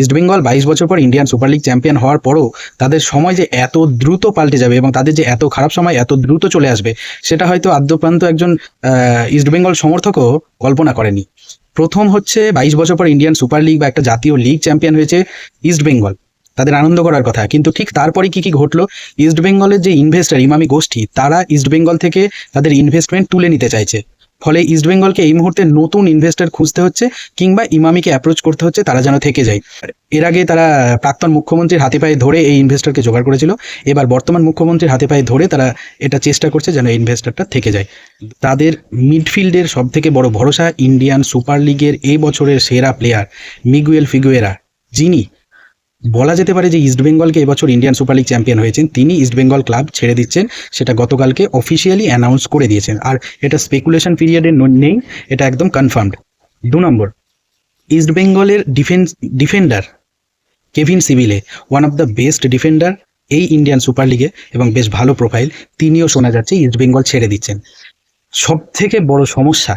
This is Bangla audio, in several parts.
ইস্টবেঙ্গল 22 বছর পর ইন্ডিয়ান সুপার লিগ চ্যাম্পিয়ন হওয়ার পরও তাদের সময় যে এত দ্রুত পাল্টে যাবে এবং তাদের যে এত খারাপ সময় এত দ্রুত চলে আসবে, সেটা হয়তো আদ্যপ্রান্ত একজন ইস্টবেঙ্গল সমর্থকও কল্পনা করেনি। প্রথম হচ্ছে 22 বছর পর ইন্ডিয়ান সুপার লিগ বা একটা জাতীয় লিগ চ্যাম্পিয়ন হয়েছে ইস্টবেঙ্গল, তাদের আনন্দ করার কথা। কিন্তু ঠিক তারপরে কি কি ঘটলো, ইস্টবেঙ্গলের যে ইনভেস্টার ইমামি গোষ্ঠী, তারা ইস্টবেঙ্গল থেকে তাদের ইনভেস্টমেন্ট তুলে নিতে চাইছে। ফলে ইস্টবেঙ্গলকে এই মুহূর্তে নতুন ইনভেস্টর খুঁজতে হচ্ছে কিংবা ইমামিকে অ্যাপ্রোচ করতে হচ্ছে, তারা যেন থেকে যায়। এর আগে তারা প্রাক্তন মুখ্যমন্ত্রীর হাতে পায়ে ধরে এই ইনভেস্টরকে জোগাড় করেছিল, এবার বর্তমান মুখ্যমন্ত্রীর হাতে পায়ে ধরে তারা এটা চেষ্টা করছে যেন ইনভেস্টরটা থেকে যায়। তাদের মিডফিল্ডের সব থেকে বড় ভরসা ইন্ডিয়ান সুপার লিগের এই বছরের সেরা প্লেয়ার মিগুয়েল ফিগুয়েরা, যিনি বলা যেতে পারে যে ইস্টবেঙ্গলকে এবছর ইন্ডিয়ান সুপার লিগ চ্যাম্পিয়ন হয়েছেন, তিনি ইস্টবেঙ্গল ক্লাব ছেড়ে দিচ্ছেন, সেটা গতকালকে অফিসিয়ালি অ্যানাউন্স করে দিয়েছেন। আর এটা স্পেকুলেশন পিরিয়ডে নেই, এটা একদম কনফার্মড। 2 নম্বর, ইস্টবেঙ্গলের defender Kevin Sibille, one of the best defender এই ইন্ডিয়ান সুপার লিগে এবং বেশ ভালো প্রোফাইল, তিনিও শোনা যাচ্ছে ইস্টবেঙ্গল ছেড়ে দিচ্ছেন। সব থেকে বড় সমস্যা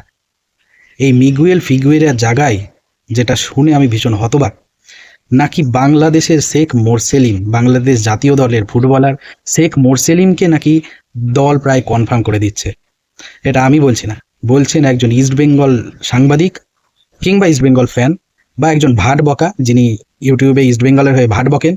এই মিগুয়েল ফিগুয়েরার জায়গায়, যেটা শুনে আমি ভীষণ হতবাক, নাকি বাংলাদেশের শেখ মোরসেলিম, বাংলাদেশ জাতীয় দলের ফুটবলার শেখ মোরসেলিমকে নাকি দল প্রায় কনফার্ম করে দিচ্ছে। এটা আমি বলছি না, বলছেন একজন ইস্টবেঙ্গল সাংবাদিক কিংবা ইস্টবেঙ্গল ফ্যান বা একজন ভাট বকা, যিনি ইউটিউবে ইস্টবেঙ্গলের হয়ে ভাট বকেন,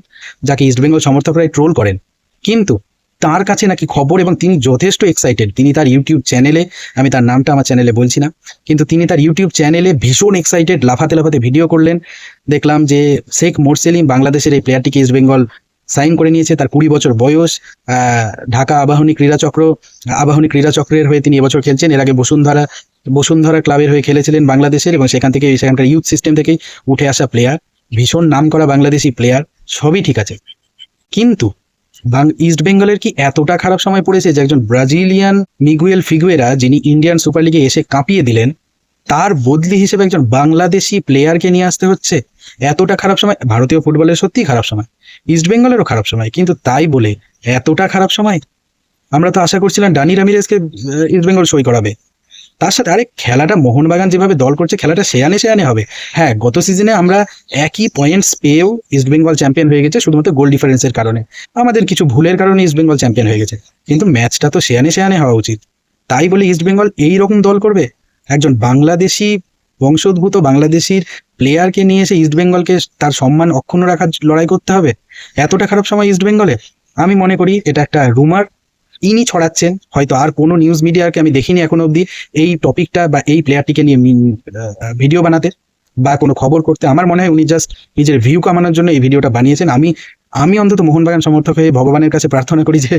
যাকে ইস্টবেঙ্গল সমর্থকরাই ট্রোল করেন। কিন্তু তার কাছে নাকি খবর এবং তিনি যথেষ্ট এক্সাইটেড। তিনি তার ইউটিউব চ্যানেলে, আমি তার নামটা আমার চ্যানেলে বলছি না, কিন্তু তিনি তার ইউটিউব চ্যানেলে ভীষণ এক্সাইটেড, লাফাতে লাফাতে ভিডিও করলেন। দেখলাম যে শেখ মোরসেলিম বাংলাদেশের এই প্লেয়ারটিকে ইস্টবেঙ্গল সাইন করে নিয়েছে, তার 20 বছর বয়স, ঢাকা আবাহনী ক্রীড়াচক্রের হয়ে তিনি এবছর খেলছেন। এর আগে বসুন্ধরা ক্লাবের হয়ে খেলেছিলেন বাংলাদেশের, এবং সেখানকার ইউথ সিস্টেম থেকেই উঠে আসা প্লেয়ার, ভীষণ নাম করা বাংলাদেশি প্লেয়ার, সবই ঠিক আছে। কিন্তু ইস্টবেঙ্গলের কি এতটা খারাপ সময় পড়েছে যে একজন ব্রাজিলিয়ান মিগুয়েল ফিগুয়েরা, যিনি ইন্ডিয়ান সুপার লিগে এসে কাঁপিয়ে দিলেন, তার বদলি হিসেবে একজন বাংলাদেশি প্লেয়ারকে নিয়ে আসতে হচ্ছে? এতটা খারাপ সময় ভারতীয় ফুটবলের সত্যিই খারাপ সময়, ইস্টবেঙ্গলেরও খারাপ সময়, কিন্তু তাই বলে এতটা খারাপ সময়? আমরা তো আশা করছিলাম ডানি রামিরেজকে ইস্টবেঙ্গল সই করাবে। তার সাথে আরে খেলাটা মোহনবাগান যেভাবে দল করছে, খেলাটা সেয়ানে হবে। হ্যাঁ, গত সিজনে আমরা একই পয়েন্টস পেয়েও ইস্টবেঙ্গল চ্যাম্পিয়ন হয়ে গেছে শুধুমাত্র গোল ডিফারেন্সের কারণে, আমাদের কিছু ভুলের কারণে ইস্টবেঙ্গল চ্যাম্পিয়ন হয়ে গেছে। কিন্তু ম্যাচটা তো সেয়ানে হওয়া উচিত। তাই বলে ইস্টবেঙ্গল এই রকম দল করবে? একজন বাংলাদেশি বংশোদ্ভূত বাংলাদেশির প্লেয়ারকে নিয়ে এসে ইস্টবেঙ্গলকে তার সম্মান অক্ষুণ্ণ রাখার লড়াই করতে হবে? এতটা খারাপ সময় ইস্টবেঙ্গলে? আমি মনে করি এটা একটা রুমার ইনি ছড়াচ্ছেন, হয়তো আর কোনো নিউজ মিডিয়াকে আমি দেখিনি এখনো অবধি এই টপিকটা বা এই প্লেয়ারটিকে নিয়ে ভিডিও বানাতে বা কোনো খবর করতে। আমার মনে হয় উনি জাস্ট নিজের ভিউ কামানোর জন্য এই ভিডিওটা বানিয়েছেন। আমি অন্তত মোহনবাগান সমর্থক হয়ে ভগবানের কাছে প্রার্থনা করি যে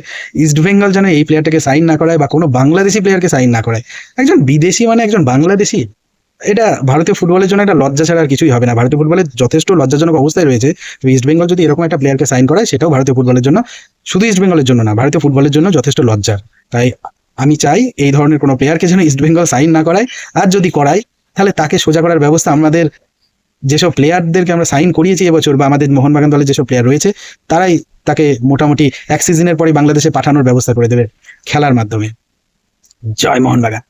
ইস্টবেঙ্গল যেন এই প্লেয়ারটাকে সাইন না করায় বা কোনো বাংলাদেশি প্লেয়ারকে সাইন না করায়। একজন বিদেশি মানে একজন বাংলাদেশি, এটা ভারতীয় ফুটবলের জন্য একটা লজ্জা ছাড়া আর কিছুই হবে না। ভারতীয় ফুটবলের যথেষ্ট লজ্জাজনক অবস্থায় রয়েছে, ইস্টবেঙ্গল যদি এরকম একটা প্লেয়ারকে সাইন করায়, সেটাও ভারতীয় ফুটবলের জন্য, শুধু ইস্টবেঙ্গলের জন্য না, ভারতীয় ফুটবলের জন্য যথেষ্ট লজ্জার। তাই আমি চাই এই ধরনের কোনো প্লেয়ারকে যেন ইস্টবেঙ্গল সাইন না করায়, আর যদি করায় তাহলে তাকে সোজা করার ব্যবস্থা আমাদের যেসব প্লেয়ারদেরকে আমরা সাইন করিয়েছি এবছর, বা আমাদের মোহনবাগান দলে যেসব প্লেয়ার রয়েছে, তারাই তাকে মোটামুটি এক সিজনের পরে বাংলাদেশে পাঠানোর ব্যবস্থা করে দেবে খেলার মাধ্যমে। জয় মোহনবাগান।